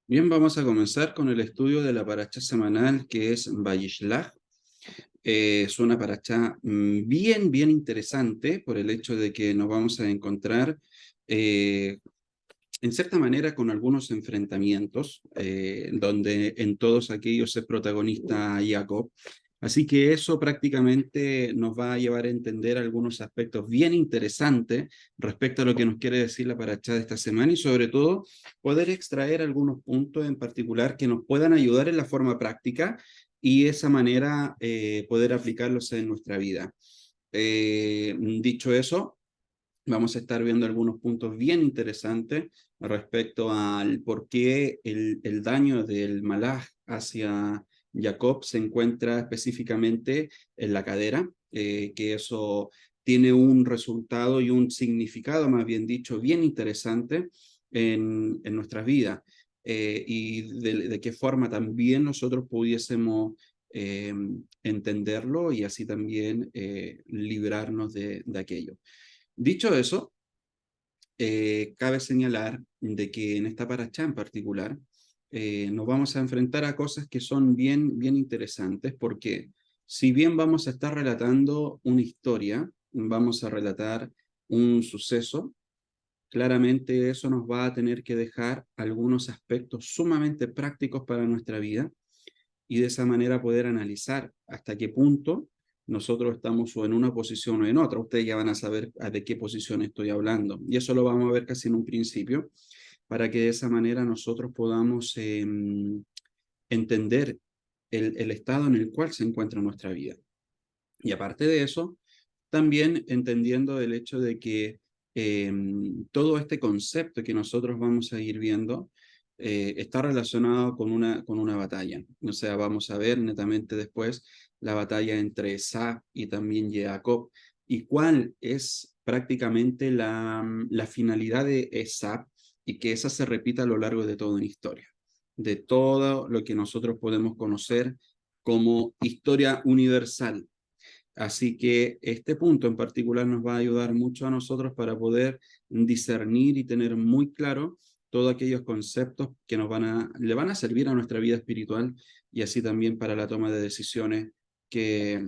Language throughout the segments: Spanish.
Bien, vamos a comenzar con el estudio de la paracha semanal que es Vayishlach. Es una paracha bien interesante por el hecho de que nos vamos a encontrar en cierta manera con algunos enfrentamientos, donde en todos aquellos es protagonista Jacob. Así que eso prácticamente nos va a llevar a entender algunos aspectos bien interesantes respecto a lo que nos quiere decir la paracha de esta semana y sobre todo poder extraer algunos puntos en particular que nos puedan ayudar en la forma práctica y de esa manera poder aplicarlos en nuestra vida. Dicho eso, vamos a estar viendo algunos puntos bien interesantes respecto al por qué el daño del malaj hacia Jacob se encuentra específicamente en la cadera, que eso tiene un resultado y un significado, más bien dicho, bien interesante en nuestras vidas, y de qué forma también nosotros pudiésemos eh, entenderlo y así también librarnos de aquello. Dicho eso, cabe señalar de que en esta paracha en particular nos vamos a enfrentar a cosas que son bien interesantes, porque si bien vamos a estar relatando una historia, vamos a relatar un suceso, claramente eso nos va a tener que dejar algunos aspectos sumamente prácticos para nuestra vida y de esa manera poder analizar hasta qué punto nosotros estamos o en una posición o en otra. Ustedes ya van a saber de qué posición estoy hablando. Y eso lo vamos a ver casi en un principio, para que de esa manera nosotros podamos entender el estado en el cual se encuentra nuestra vida. Y aparte de eso, también entendiendo el hecho de que todo este concepto que nosotros vamos a ir viendo está relacionado con una batalla. O sea, vamos a ver netamente después la batalla entre Esab y también Jacob, y cuál es prácticamente la finalidad de Esab, y que esa se repita a lo largo de toda una historia, de todo lo que nosotros podemos conocer como historia universal. Así que este punto en particular nos va a ayudar mucho a nosotros para poder discernir y tener muy claro todos aquellos conceptos que le van a servir a nuestra vida espiritual y así también para la toma de decisiones que,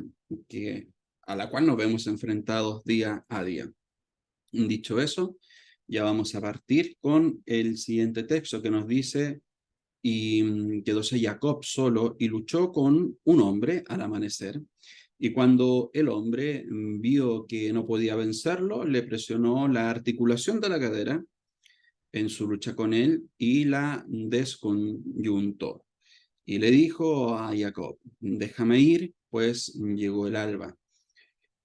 que, a la cual nos vemos enfrentados día a día. Dicho eso, ya vamos a partir con el siguiente texto que nos dice: y quedóse Jacob solo y luchó con un hombre al amanecer. Y cuando el hombre vio que no podía vencerlo, le presionó la articulación de la cadera en su lucha con él y la desconyuntó. Y le dijo a Jacob: déjame ir, pues llegó el alba.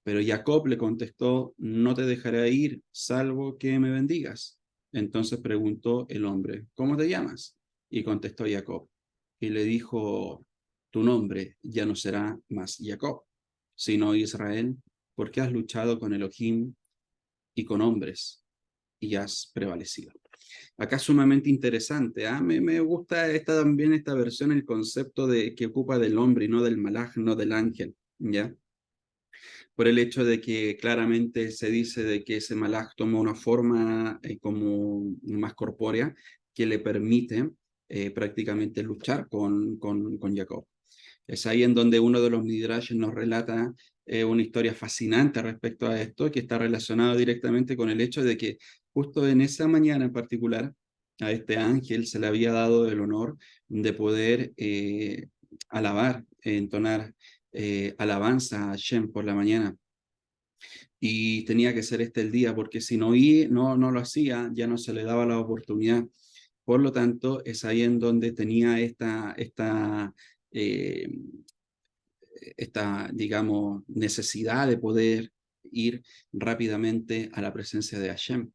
Pero Jacob le contestó: no te dejaré ir, salvo que me bendigas. Entonces preguntó el hombre: ¿cómo te llamas? Y contestó Jacob. Y le dijo: tu nombre ya no será más Jacob, sino Israel, porque has luchado con Elohim y con hombres y has prevalecido. Acá es sumamente interesante. Me gusta también esta versión, el concepto de que ocupa del hombre y no del malaj, no del ángel, ¿ya? Por el hecho de que claramente se dice de que ese malaj toma una forma como más corpórea que le permite prácticamente luchar con Jacob. Es ahí en donde uno de los Midrash nos relata una historia fascinante respecto a esto, que está relacionado directamente con el hecho de que justo en esa mañana en particular a este ángel se le había dado el honor de poder alabar, entonar alabanza a Hashem por la mañana, y tenía que ser este el día, porque si no lo hacía, ya no se le daba la oportunidad. Por lo tanto, es ahí en donde tenía eh, digamos, necesidad de poder ir rápidamente a la presencia de Hashem.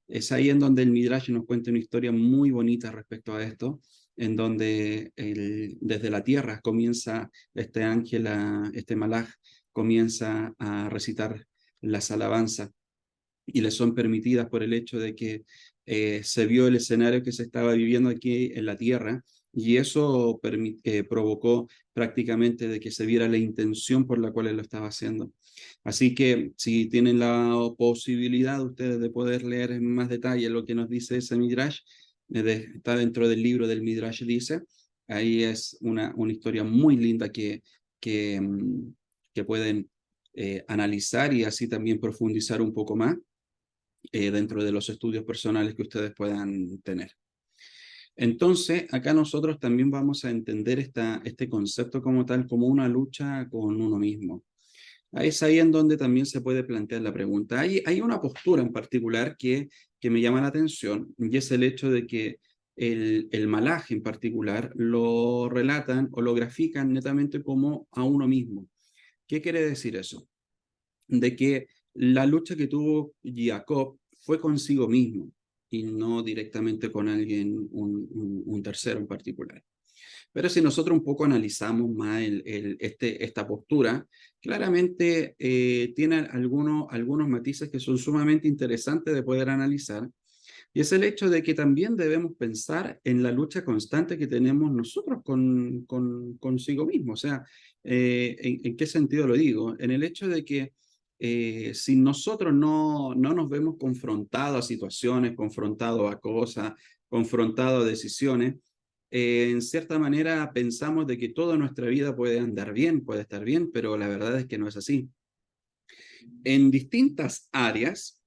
Es ahí en donde el Midrash nos cuenta una historia muy bonita respecto a esto, en donde desde la tierra comienza este ángel, este malaj, comienza a recitar las alabanzas y le son permitidas por el hecho de que se vio el escenario que se estaba viviendo aquí en la tierra, y eso provocó prácticamente de que se viera la intención por la cual él lo estaba haciendo. Así que si tienen la posibilidad ustedes de poder leer en más detalle lo que nos dice ese Midrash, está dentro del libro del Midrash dice, ahí es una historia muy linda que, que pueden analizar y así también profundizar un poco más dentro de los estudios personales que ustedes puedan tener. Entonces, acá nosotros también vamos a entender este concepto como tal, como una lucha con uno mismo. Es ahí en donde también se puede plantear la pregunta. Hay una postura en particular que me llama la atención, y es el hecho de que el malaje en particular lo relatan o lo grafican netamente como a uno mismo. ¿Qué quiere decir eso? De que la lucha que tuvo Jacob fue consigo mismo y no directamente con alguien, un tercero en particular. Pero si nosotros un poco analizamos más esta postura, claramente tiene algunos matices que son sumamente interesantes de poder analizar, y es el hecho de que también debemos pensar en la lucha constante que tenemos nosotros consigo mismo. O sea, ¿en qué sentido lo digo? En el hecho de que si nosotros no nos vemos confrontados a situaciones, confrontados a cosas, confrontados a decisiones, en cierta manera pensamos de que toda nuestra vida puede andar bien, puede estar bien, pero la verdad es que no es así. En distintas áreas,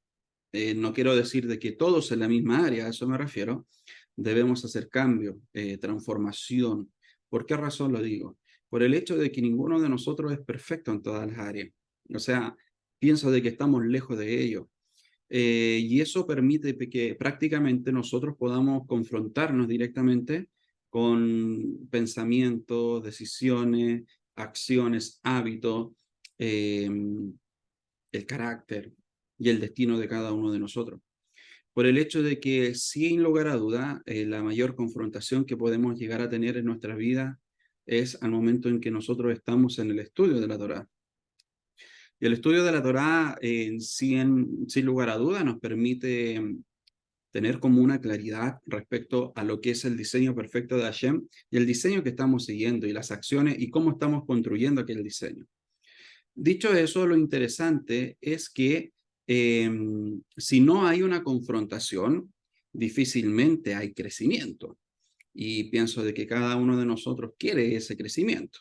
no quiero decir de que todos en la misma área, a eso me refiero, debemos hacer cambio, transformación. ¿Por qué razón lo digo? Por el hecho de que ninguno de nosotros es perfecto en todas las áreas. O sea, pienso de que estamos lejos de ello. Y eso permite que prácticamente nosotros podamos confrontarnos directamente con pensamientos, decisiones, acciones, hábitos, eh, el carácter y el destino de cada uno de nosotros. Por el hecho de que, sin lugar a duda, la mayor confrontación que podemos llegar a tener en nuestra vida es al momento en que nosotros estamos en el estudio de la Torá. Y el estudio de la Torá, sin lugar a duda, nos permite tener como una claridad respecto a lo que es el diseño perfecto de Hashem y el diseño que estamos siguiendo y las acciones y cómo estamos construyendo aquel diseño. Dicho eso, lo interesante es que si no hay una confrontación, difícilmente hay crecimiento. Y pienso de que cada uno de nosotros quiere ese crecimiento.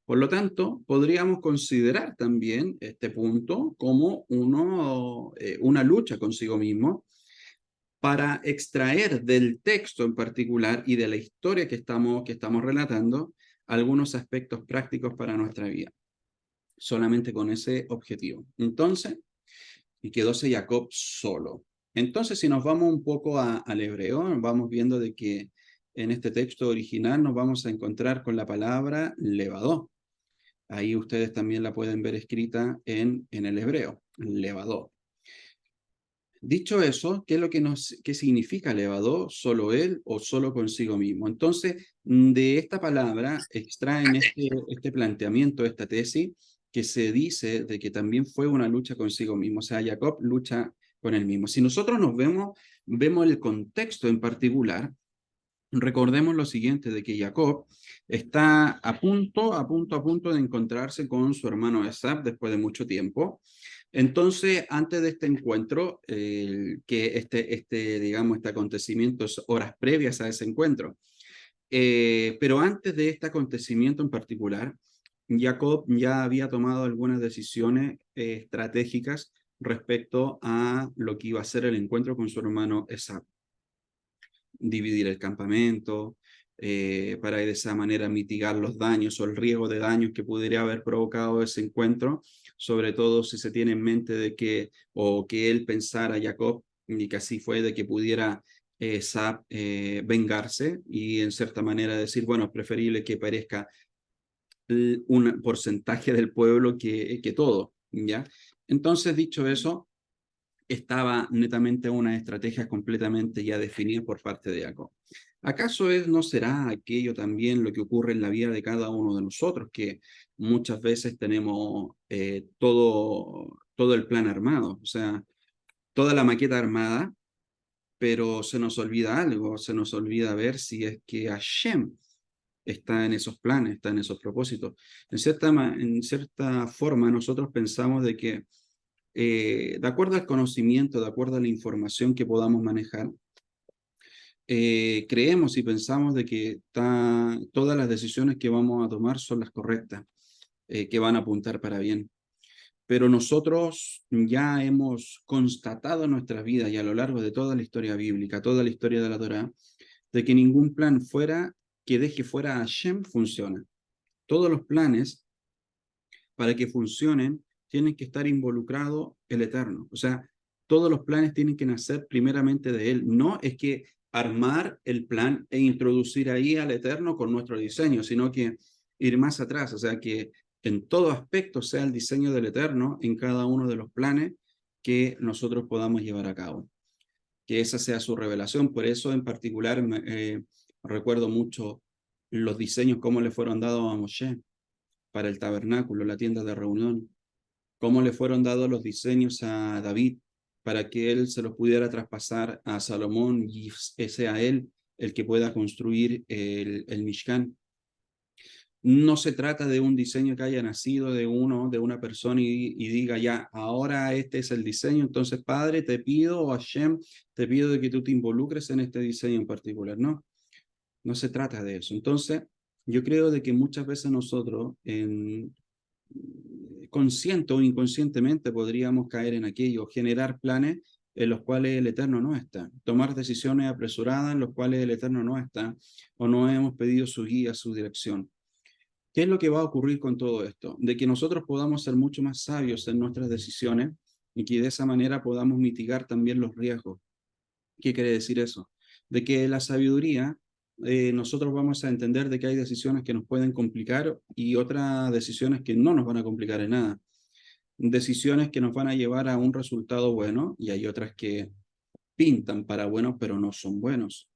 Por lo tanto, podríamos considerar también este punto como una lucha consigo mismo para extraer del texto en particular y de la historia que estamos relatando algunos aspectos prácticos para nuestra vida, solamente con ese objetivo. Entonces, y quedóse Jacob solo. Entonces, si nos vamos un poco al hebreo, vamos viendo de que en este texto original nos vamos a encontrar con la palabra levadó. Ahí ustedes también la pueden ver escrita en el hebreo, levadó. Dicho eso, ¿qué es lo que qué significa levadó? ¿Solo él o solo consigo mismo? Entonces, de esta palabra extraen este planteamiento, esta tesis, que se dice de que también fue una lucha consigo mismo. O sea, Jacob lucha con él mismo. Si nosotros vemos el contexto en particular, recordemos lo siguiente, de que Jacob está a punto de encontrarse con su hermano Esab después de mucho tiempo. Entonces, antes de este encuentro, que digamos, este acontecimiento es horas previas a ese encuentro, pero antes de este acontecimiento en particular, Jacob ya había tomado algunas decisiones estratégicas respecto a lo que iba a ser el encuentro con su hermano Esab. Dividir el campamento, para de esa manera mitigar los daños o el riesgo de daños que pudiera haber provocado ese encuentro, sobre todo si se tiene en mente de que, o que él pensara, Jacob, y que así fue, de que pudiera vengarse y en cierta manera decir, bueno, es preferible que perezca un porcentaje del pueblo que todo, ¿ya? Entonces, dicho eso, estaba netamente una estrategia completamente ya definida por parte de Jacob. ¿Acaso no será aquello también lo que ocurre en la vida de cada uno de nosotros, que muchas veces tenemos todo el plan armado, o sea, toda la maqueta armada, pero se nos olvida algo, se nos olvida ver si es que Hashem está en esos planes, está en esos propósitos? En cierta forma, nosotros pensamos de que de acuerdo al conocimiento, de acuerdo a la información que podamos manejar, creemos y pensamos de que todas las decisiones que vamos a tomar son las correctas, que van a apuntar para bien. Pero nosotros ya hemos constatado en nuestras vidas y a lo largo de toda la historia bíblica, toda la historia de la Torá, de que ningún plan que deje fuera a Hashem funciona. Todos los planes, para que funcionen, tienen que estar involucrado el Eterno. O sea, todos los planes tienen que nacer primeramente de Él. No es que armar el plan e introducir ahí al Eterno con nuestro diseño, sino que ir más atrás, o sea, que en todo aspecto sea el diseño del Eterno en cada uno de los planes que nosotros podamos llevar a cabo. Que esa sea su revelación. Por eso en particular recuerdo mucho los diseños, cómo le fueron dados a Moshe para el tabernáculo, la tienda de reunión, cómo le fueron dados los diseños a David para que él se los pudiera traspasar a Salomón y sea él el que pueda construir el Mishkan. No se trata de un diseño que haya nacido de una persona y diga ya, ahora este es el diseño, entonces Padre, te pido, o Hashem, te pido de que tú te involucres en este diseño en particular. No, no se trata de eso. Entonces, yo creo de que muchas veces nosotros, consciente o inconscientemente, podríamos caer en aquello, generar planes en los cuales el Eterno no está, tomar decisiones apresuradas en los cuales el Eterno no está, o no hemos pedido su guía, su dirección. ¿Qué es lo que va a ocurrir con todo esto? De que nosotros podamos ser mucho más sabios en nuestras decisiones y que de esa manera podamos mitigar también los riesgos. ¿Qué quiere decir eso? De que la sabiduría, nosotros vamos a entender de que hay decisiones que nos pueden complicar y otras decisiones que no nos van a complicar en nada. Decisiones que nos van a llevar a un resultado bueno y hay otras que pintan para buenos pero no son buenos.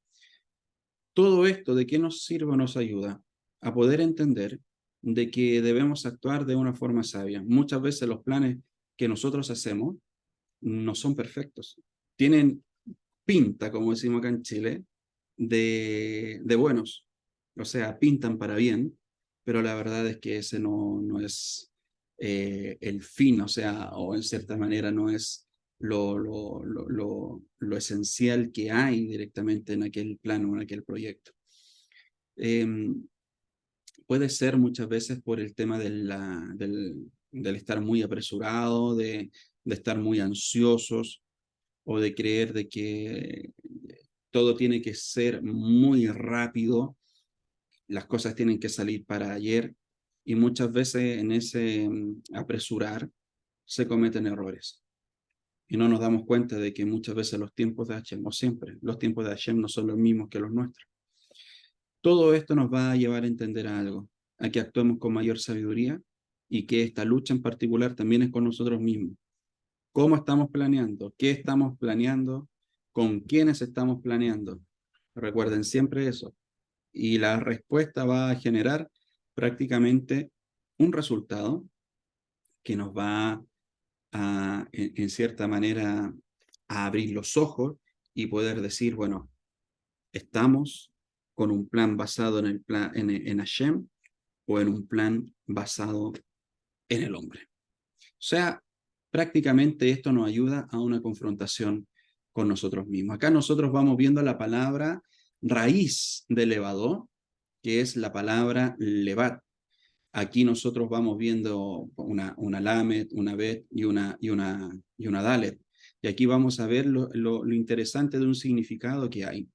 Todo esto, ¿de qué nos sirve o nos ayuda? A poder entender de que debemos actuar de una forma sabia. Muchas veces los planes que nosotros hacemos no son perfectos. Tienen pinta, como decimos acá en Chile, de buenos. O sea, pintan para bien, pero la verdad es que ese no es el fin, o sea, o en cierta manera no es lo esencial que hay directamente en aquel plano, en aquel proyecto. Puede ser muchas veces por el tema del estar muy apresurado, de estar muy ansiosos o de creer de que todo tiene que ser muy rápido, las cosas tienen que salir para ayer y muchas veces en ese apresurar se cometen errores. Y no nos damos cuenta de que muchas veces los tiempos de Hashem, o siempre, los tiempos de Hashem no son los mismos que los nuestros. Todo esto nos va a llevar a entender algo, a que actuemos con mayor sabiduría y que esta lucha en particular también es con nosotros mismos. ¿Cómo estamos planeando? ¿Qué estamos planeando? ¿Con quiénes estamos planeando? Recuerden siempre eso. Y la respuesta va a generar prácticamente un resultado que nos va en cierta manera, a abrir los ojos y poder decir, bueno, estamos con un plan basado en Hashem o en un plan basado en el hombre. O sea, prácticamente esto nos ayuda a una confrontación con nosotros mismos. Acá nosotros vamos viendo la palabra raíz de levadó, que es la palabra levat. Aquí nosotros vamos viendo una lamet, una bet y una dalet. Y aquí vamos a ver lo interesante de un significado que hay.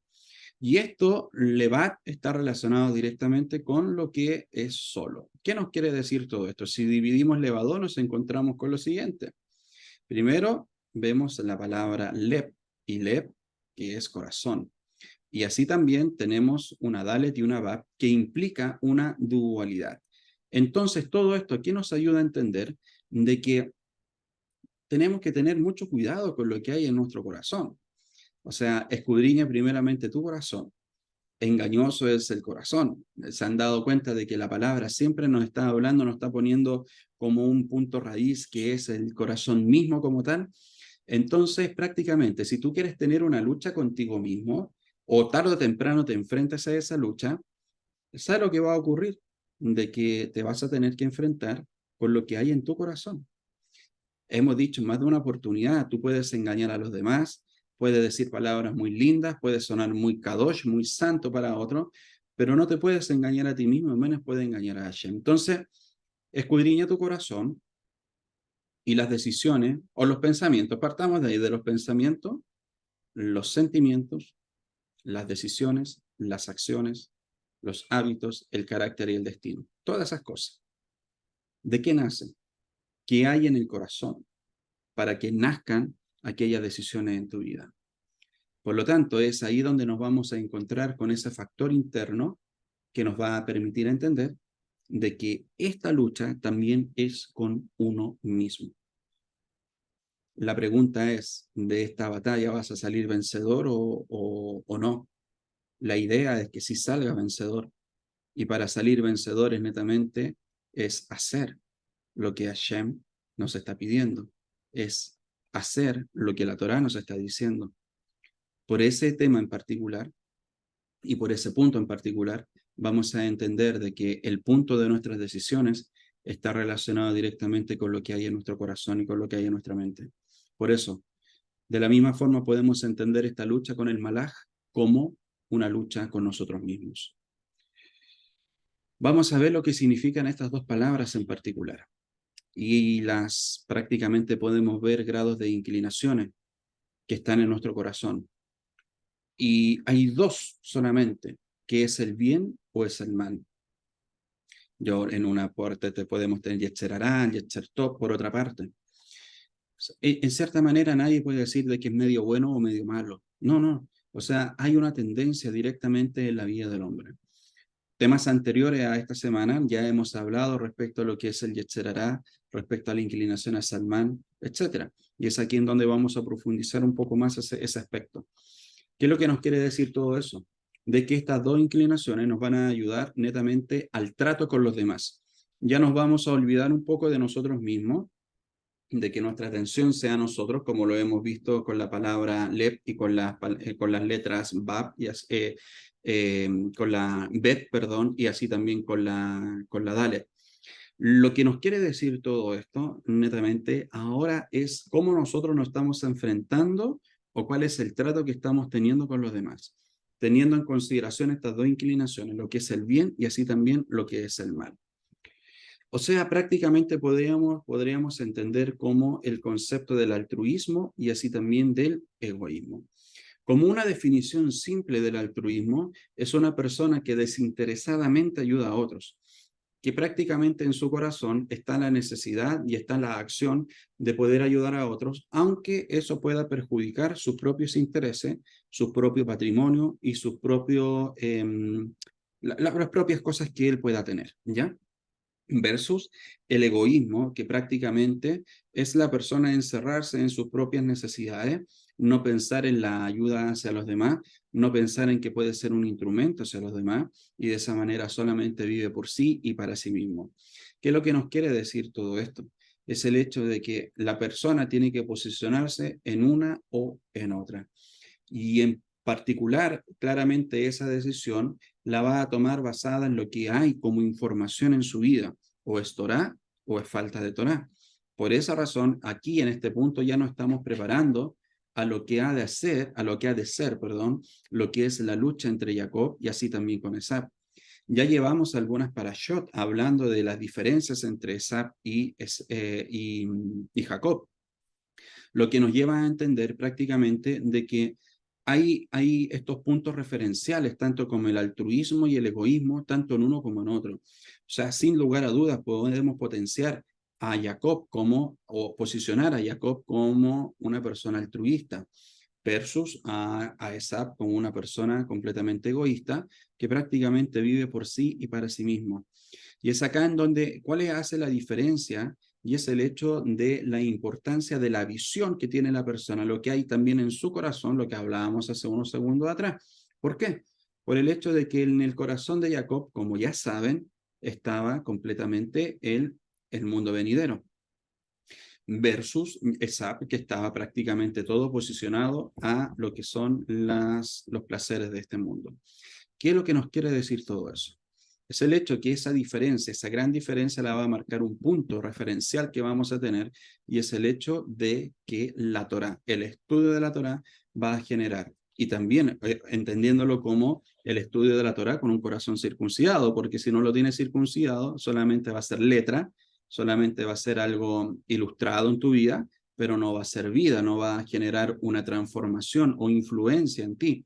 Y esto, levat, está relacionado directamente con lo que es solo. ¿Qué nos quiere decir todo esto? Si dividimos levadó, nos encontramos con lo siguiente. Primero, vemos la palabra lep, y lep, que es corazón. Y así también tenemos una dalet y una bab, que implica una dualidad. Entonces, todo esto aquí nos ayuda a entender de que tenemos que tener mucho cuidado con lo que hay en nuestro corazón. O sea, escudriña primeramente tu corazón. Engañoso es el corazón. Se han dado cuenta de que la palabra siempre nos está hablando, nos está poniendo como un punto raíz que es el corazón mismo como tal. Entonces, prácticamente, si tú quieres tener una lucha contigo mismo, o tarde o temprano te enfrentas a esa lucha, ¿sabes lo que va a ocurrir? De que te vas a tener que enfrentar con lo que hay en tu corazón. Hemos dicho en más de una oportunidad, tú puedes engañar a los demás, puede decir palabras muy lindas, puede sonar muy kadosh, muy santo para otro, pero no te puedes engañar a ti mismo, menos puede engañar a Hashem. Entonces, escudriña tu corazón y las decisiones o los pensamientos. Partamos de ahí, de los pensamientos, los sentimientos, las decisiones, las acciones, los hábitos, el carácter y el destino. Todas esas cosas. ¿De qué nacen? ¿Qué hay en el corazón para que nazcan aquellas decisiones en tu vida? Por lo tanto, es ahí donde nos vamos a encontrar con ese factor interno que nos va a permitir entender de que esta lucha también es con uno mismo. La pregunta es, ¿de esta batalla vas a salir vencedor o no? La idea es que sí salga vencedor. Y para salir vencedores netamente es hacer lo que Hashem nos está pidiendo. Es hacer lo que la Torá nos está diciendo. Por ese tema en particular y por ese punto en particular, vamos a entender de que el punto de nuestras decisiones está relacionado directamente con lo que hay en nuestro corazón y con lo que hay en nuestra mente. Por eso, de la misma forma podemos entender esta lucha con el malaj como una lucha con nosotros mismos. Vamos a ver lo que significan estas dos palabras en particular. Y las prácticamente podemos ver grados de inclinaciones que están en nuestro corazón. Y hay dos solamente, que es el bien o es el mal. Yo en una parte te podemos tener Yetzer Hará, Yetzer Tov, por otra parte. En cierta manera nadie puede decir de que es medio bueno o medio malo. No, no. O sea, hay una tendencia directamente en la vida del hombre. Temas anteriores a esta semana ya hemos hablado respecto a lo que es el Yetzer Hará, respecto a la inclinación a Salmán, etc. Y es aquí en donde vamos a profundizar un poco más ese aspecto. ¿Qué es lo que nos quiere decir todo eso? De que estas dos inclinaciones nos van a ayudar netamente al trato con los demás. Ya nos vamos a olvidar un poco de nosotros mismos, de que nuestra atención sea a nosotros, como lo hemos visto con la palabra lep y con las letras bab, y con la bet, perdón, y así también con la dalet. Lo que nos quiere decir todo esto, netamente, ahora es cómo nosotros nos estamos enfrentando o cuál es el trato que estamos teniendo con los demás, teniendo en consideración estas dos inclinaciones, lo que es el bien y así también lo que es el mal. O sea, prácticamente podríamos entender como el concepto del altruismo y así también del egoísmo. Como una definición simple del altruismo, es una persona que desinteresadamente ayuda a otros, que prácticamente en su corazón está la necesidad y está la acción de poder ayudar a otros, aunque eso pueda perjudicar sus propios intereses, su propio patrimonio y las propias cosas que él pueda tener, ¿ya? Versus el egoísmo, que prácticamente es la persona encerrarse en sus propias necesidades, no pensar en la ayuda hacia los demás, no pensar en que puede ser un instrumento hacia los demás, y de esa manera solamente vive por sí y para sí mismo. ¿Qué es lo que nos quiere decir todo esto? Es el hecho de que la persona tiene que posicionarse en una o en otra. Y en particular, claramente esa decisión la va a tomar basada en lo que hay como información en su vida, o es Torá o es falta de Torá. Por esa razón, aquí en este punto ya nos estamos preparando a lo que ha de hacer, a lo que ha de ser, perdón, lo que es la lucha entre Jacob y así también con Esab. Ya llevamos algunas parashot hablando de las diferencias entre Esab y Jacob, lo que nos lleva a entender prácticamente de que hay estos puntos referenciales, tanto como el altruismo y el egoísmo, tanto en uno como en otro. O sea, sin lugar a dudas, podemos potenciar a Jacob o posicionar a Jacob como una persona altruista, versus a Esab como una persona completamente egoísta, que prácticamente vive por sí y para sí mismo. Y es acá en donde, ¿cuál hace la diferencia? Y es el hecho de la importancia de la visión que tiene la persona, lo que hay también en su corazón, lo que hablábamos hace unos segundos atrás. ¿Por qué? Por el hecho de que en el corazón de Jacob, como ya saben, estaba completamente el mundo venidero, versus Esab, que estaba prácticamente todo posicionado a lo que son los placeres de este mundo. ¿Qué es lo que nos quiere decir todo eso? Es el hecho que esa diferencia, esa gran diferencia la va a marcar un punto referencial que vamos a tener, y es el hecho de que la Torá, el estudio de la Torá, va a generar. Y también entendiéndolo como el estudio de la Torá con un corazón circuncidado, porque si no lo tienes circuncidado, solamente va a ser letra, solamente va a ser algo ilustrado en tu vida, pero no va a ser vida, no va a generar una transformación o influencia en ti.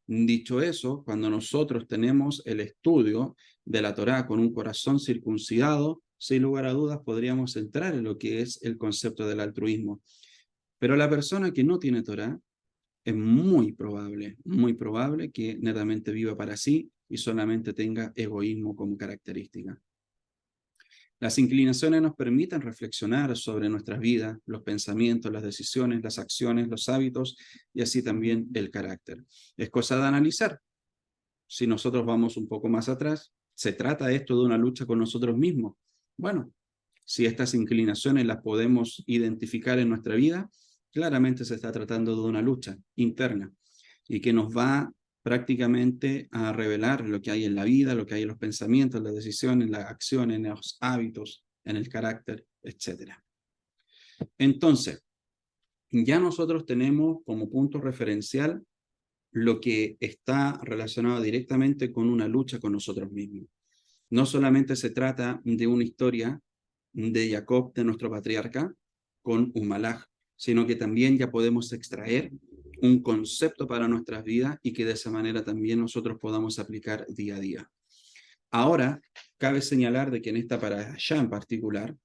Dicho eso, cuando nosotros tenemos el estudio de la Torá con un corazón circuncidado, sin lugar a dudas podríamos entrar en lo que es el concepto del altruismo. Pero la persona que no tiene Torá es muy probable que netamente viva para sí y solamente tenga egoísmo como característica. Las inclinaciones nos permiten reflexionar sobre nuestras vidas, los pensamientos, las decisiones, las acciones, los hábitos y así también el carácter. Es cosa de analizar. Si nosotros vamos un poco más atrás, ¿se trata esto de una lucha con nosotros mismos? Bueno, si estas inclinaciones las podemos identificar en nuestra vida, claramente se está tratando de una lucha interna y que nos va prácticamente a revelar lo que hay en la vida, lo que hay en los pensamientos, las decisiones, las acciones, en los hábitos, en el carácter, etc. Entonces, ya nosotros tenemos como punto referencial lo que está relacionado directamente con una lucha con nosotros mismos. No solamente se trata de una historia de Jacob, de nuestro patriarca, con un malaj, sino que también ya podemos extraer un concepto para nuestras vidas y que de esa manera también nosotros podamos aplicar día a día. Ahora, cabe señalar de que en esta parashá en particular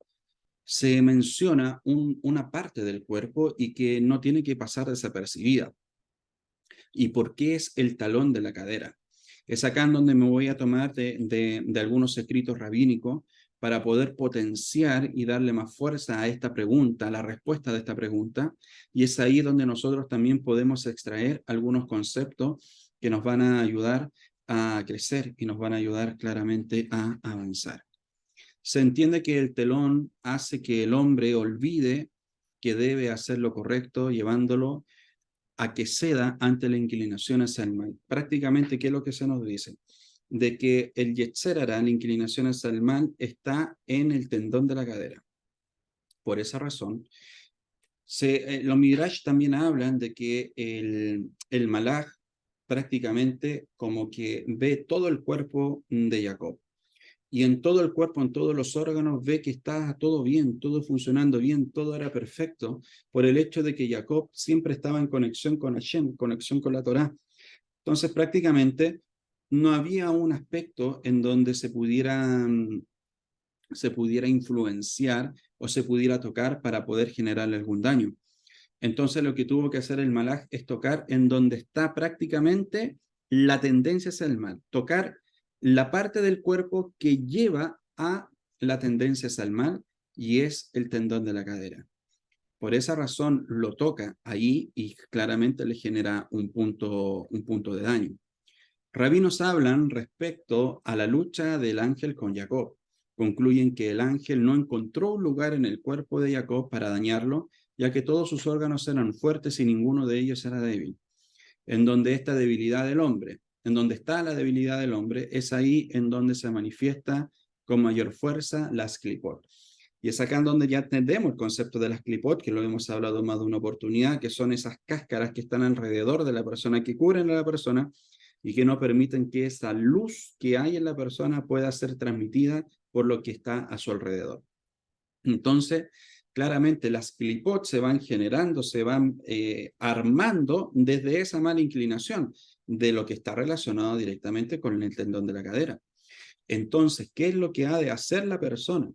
se menciona una parte del cuerpo y que no tiene que pasar desapercibida. ¿Y por qué es el talón de la cadera? Es acá en donde me voy a tomar de algunos escritos rabínicos para poder potenciar y darle más fuerza a esta pregunta, a la respuesta de esta pregunta, y es ahí donde nosotros también podemos extraer algunos conceptos que nos van a ayudar a crecer y nos van a ayudar claramente a avanzar. Se entiende que el telón hace que el hombre olvide que debe hacer lo correcto, llevándolo a que ceda ante la inclinación hacia el mal. Prácticamente, ¿qué es lo que se nos dice? De que el Yetzer Hara, la inclinación hacia el mal, está en el tendón de la cadera. Por esa razón, los Midrash también hablan de que el Malach prácticamente como que ve todo el cuerpo de Jacob. Y en todo el cuerpo, en todos los órganos, ve que está todo bien, todo funcionando bien, todo era perfecto, por el hecho de que Jacob siempre estaba en conexión con Hashem, conexión con la Torá. Entonces, prácticamente, no había un aspecto en donde se pudiera influenciar o se pudiera tocar para poder generarle algún daño. Entonces, lo que tuvo que hacer el malaj es tocar en donde está prácticamente la tendencia hacia el mal, tocar la parte del cuerpo que lleva a la tendencia hacia el mal y es el tendón de la cadera. Por esa razón lo toca ahí y claramente le genera un punto de daño. Rabinos hablan respecto a la lucha del ángel con Jacob. Concluyen que el ángel no encontró un lugar en el cuerpo de Jacob para dañarlo, ya que todos sus órganos eran fuertes y ninguno de ellos era débil. En donde esta debilidad del hombre, en donde está la debilidad del hombre, es ahí en donde se manifiesta con mayor fuerza las clipot. Y es acá en donde ya entendemos el concepto de las clipot, que lo hemos hablado más de una oportunidad, que son esas cáscaras que están alrededor de la persona, que cubren a la persona y que no permiten que esa luz que hay en la persona pueda ser transmitida por lo que está a su alrededor. Entonces, claramente las clipot se van generando, se van armando desde esa mala inclinación de lo que está relacionado directamente con el tendón de la cadera. Entonces, ¿qué es lo que ha de hacer la persona?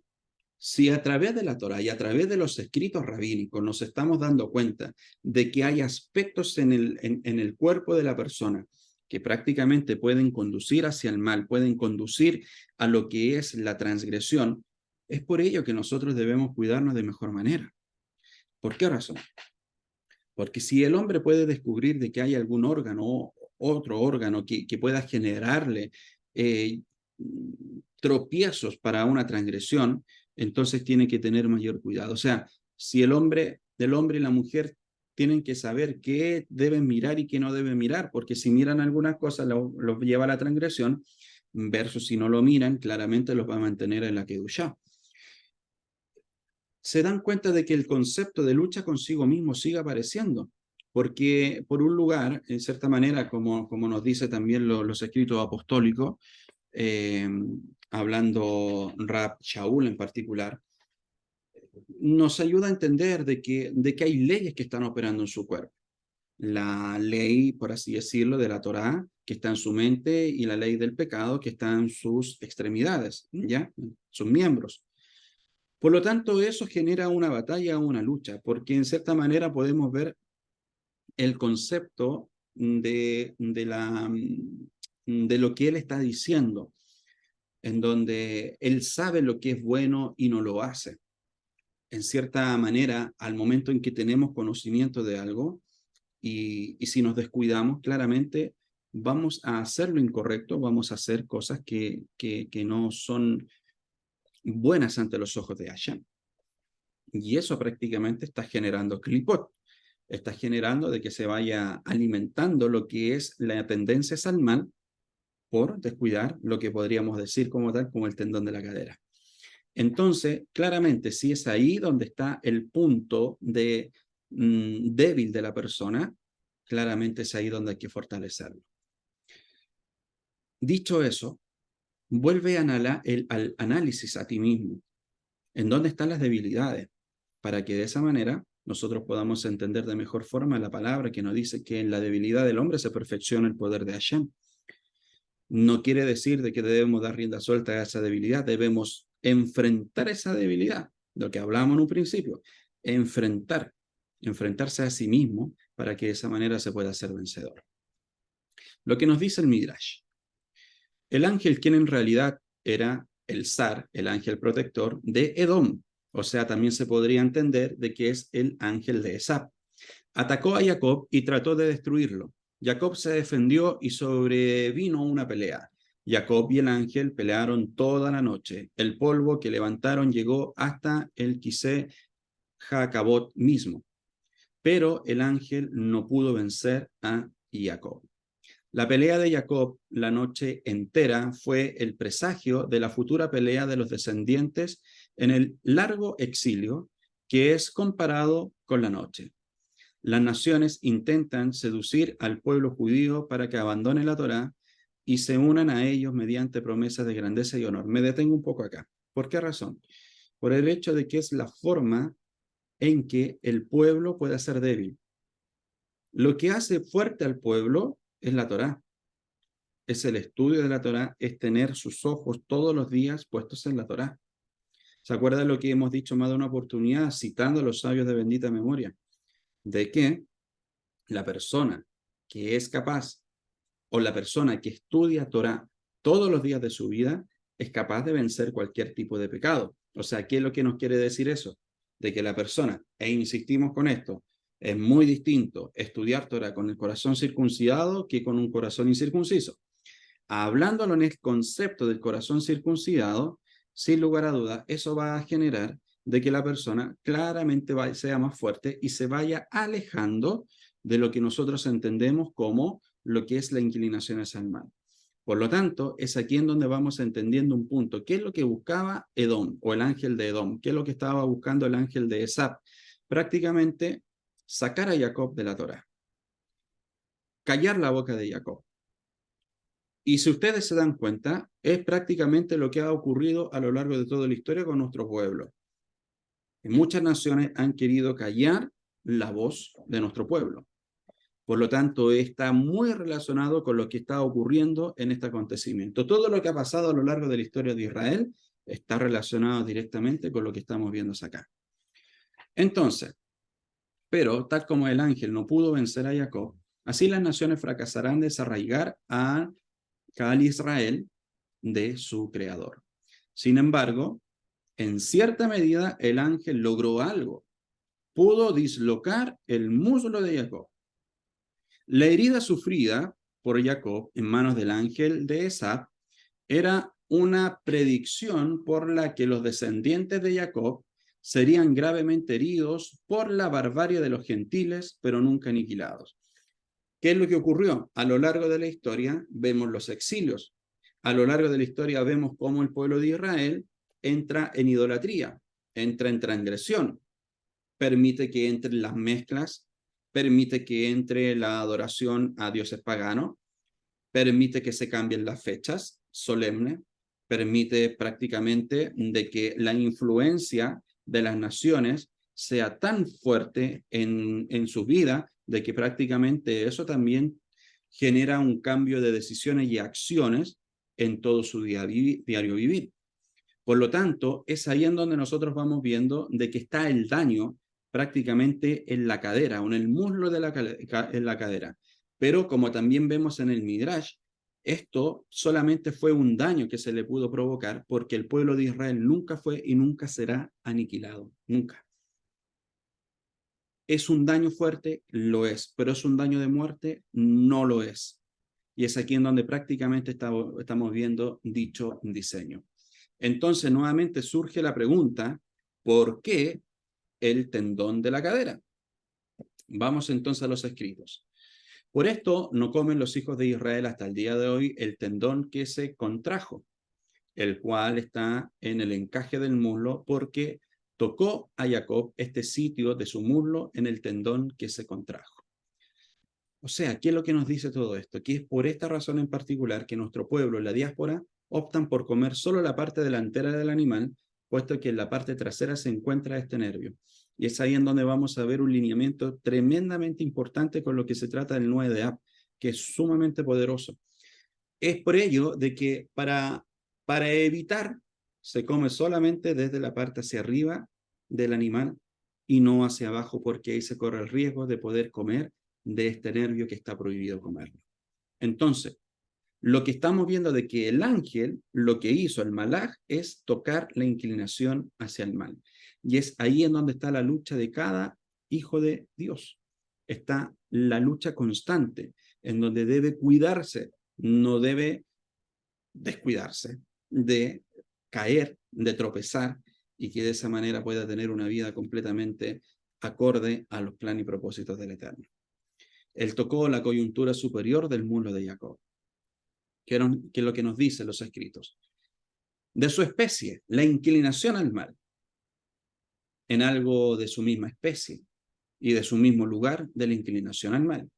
Si a través de la Torá y a través de los escritos rabínicos nos estamos dando cuenta de que hay aspectos en el cuerpo de la persona que prácticamente pueden conducir hacia el mal, pueden conducir a lo que es la transgresión, es por ello que nosotros debemos cuidarnos de mejor manera. ¿Por qué razón? Porque si el hombre puede descubrir de que hay algún órgano o otro órgano que pueda generarle eh, tropiezos para una transgresión, entonces tiene que tener mayor cuidado. O sea, si el hombre y la mujer tienen que saber qué deben mirar y qué no deben mirar, porque si miran algunas cosas los lleva a la transgresión, versus si no lo miran, claramente los va a mantener en la Kedushá. Se dan cuenta de que el concepto de lucha consigo mismo sigue apareciendo. porque por un lugar, en cierta manera, como nos dice también los escritos apostólicos, eh, hablando Rab Shaul en particular, nos ayuda a entender de que hay leyes que están operando en su cuerpo. La ley, por así decirlo, de la Torá, que está en su mente, y la ley del pecado, que está en sus extremidades, ¿ya? Sus miembros. Por lo tanto, eso genera una batalla, una lucha, porque en cierta manera podemos ver el concepto de lo que él está diciendo, en donde él sabe lo que es bueno y no lo hace. En cierta manera, al momento en que tenemos conocimiento de algo, y si nos descuidamos, claramente vamos a hacer lo incorrecto, vamos a hacer cosas que no son buenas ante los ojos de Hashem. Y eso prácticamente está generando clipot, está generando de que se vaya alimentando lo que es la tendencia al mal por descuidar lo que podríamos decir como tal, como el tendón de la cadera. Entonces, claramente, si es ahí donde está el punto débil de la persona, claramente es ahí donde hay que fortalecerlo. Dicho eso, vuelve al análisis a ti mismo, en dónde están las debilidades, para que de esa manera nosotros podamos entender de mejor forma la palabra que nos dice que en la debilidad del hombre se perfecciona el poder de Hashem. No quiere decir de que debemos dar rienda suelta a esa debilidad, debemos enfrentar esa debilidad, lo que hablamos en un principio, enfrentarse a sí mismo para que de esa manera se pueda ser vencedor. Lo que nos dice el Midrash, el ángel quien en realidad era el zar, el ángel protector de Edom, o sea, también se podría entender de que es el ángel de Esab, atacó a Jacob y trató de destruirlo. Jacob se defendió y sobrevino una pelea. Jacob y el ángel pelearon toda la noche. El polvo que levantaron llegó hasta el Quisé Jacabot mismo, pero el ángel no pudo vencer a Jacob. La pelea de Jacob la noche entera fue el presagio de la futura pelea de los descendientes en el largo exilio, que es comparado con la noche. Las naciones intentan seducir al pueblo judío para que abandone la Torá y se unan a ellos mediante promesas de grandeza y honor. Me detengo un poco acá. ¿Por qué razón? Por el hecho de que es la forma en que el pueblo puede ser débil. Lo que hace fuerte al pueblo es la Torá. Es el estudio de la Torá, es tener sus ojos todos los días puestos en la Torá. ¿Se acuerda de lo que hemos dicho más de una oportunidad, citando a los sabios de bendita memoria? De que la persona que es capaz, o la persona que estudia Torah todos los días de su vida, es capaz de vencer cualquier tipo de pecado. O sea, ¿qué es lo que nos quiere decir eso? De que la persona, e insistimos con esto, es muy distinto estudiar Torah con el corazón circuncidado que con un corazón incircunciso. Hablándolo en el concepto del corazón circuncidado, sin lugar a dudas, eso va a generar de que la persona claramente sea más fuerte y se vaya alejando de lo que nosotros entendemos como lo que es la inclinación hacia el mal. Por lo tanto, es aquí en donde vamos entendiendo un punto. ¿Qué es lo que buscaba Edom o el ángel de Edom? ¿Qué es lo que estaba buscando el ángel de Esab? Prácticamente sacar a Jacob de la Torá, callar la boca de Jacob. Y si ustedes se dan cuenta, es prácticamente lo que ha ocurrido a lo largo de toda la historia con nuestro pueblo. Muchas naciones han querido callar la voz de nuestro pueblo. Por lo tanto, está muy relacionado con lo que está ocurriendo en este acontecimiento. Todo lo que ha pasado a lo largo de la historia de Israel está relacionado directamente con lo que estamos viendo acá. Entonces, pero tal como el ángel no pudo vencer a Jacob, así las naciones fracasarán de desarraigar al Israel de su creador. Sin embargo, en cierta medida el ángel logró algo. Pudo dislocar el muslo de Jacob. La herida sufrida por Jacob en manos del ángel de Esab era una predicción por la que los descendientes de Jacob serían gravemente heridos por la barbarie de los gentiles, pero nunca aniquilados. ¿Qué es lo que ocurrió? A lo largo de la historia vemos los exilios. A lo largo de la historia vemos cómo el pueblo de Israel entra en idolatría, entra en transgresión, permite que entren las mezclas, permite que entre la adoración a dioses paganos, permite que se cambien las fechas solemnes, permite prácticamente de que la influencia de las naciones sea tan fuerte en su vida, de que prácticamente eso también genera un cambio de decisiones y acciones en todo su diario vivir. Por lo tanto, es ahí en donde nosotros vamos viendo de que está el daño prácticamente en la cadera o en el muslo de en la cadera. Pero como también vemos en el Midrash, esto solamente fue un daño que se le pudo provocar porque el pueblo de Israel nunca fue y nunca será aniquilado, nunca. ¿Es un daño fuerte? Lo es, pero ¿es un daño de muerte? No lo es. Y es aquí en donde prácticamente estamos viendo dicho diseño. Entonces, nuevamente surge la pregunta, ¿por qué el tendón de la cadera? Vamos entonces a los escritos. Por esto no comen los hijos de Israel hasta el día de hoy el tendón que se contrajo, el cual está en el encaje del muslo, porque tocó a Jacob este sitio de su muslo en el tendón que se contrajo. O sea, ¿qué es lo que nos dice todo esto? Que es por esta razón en particular que nuestro pueblo, la diáspora, optan por comer solo la parte delantera del animal, puesto que en la parte trasera se encuentra este nervio. Y es ahí en donde vamos a ver un lineamiento tremendamente importante con lo que se trata del 9 de Ab, que es sumamente poderoso. Es por ello de que para evitar se come solamente desde la parte hacia arriba del animal y no hacia abajo, porque ahí se corre el riesgo de poder comer de este nervio que está prohibido comerlo. Entonces, lo que estamos viendo de que el ángel, lo que hizo el malaj, es tocar la inclinación hacia el mal. Y es ahí en donde está la lucha de cada hijo de Dios. Está la lucha constante, en donde debe cuidarse, no debe descuidarse, de caer, de tropezar, y que de esa manera pueda tener una vida completamente acorde a los planes y propósitos del Eterno. Él tocó la coyuntura superior del muslo de Jacob, que es lo que nos dicen los escritos. De su especie, la inclinación al mal, en algo de su misma especie y de su mismo lugar de la inclinación al mal.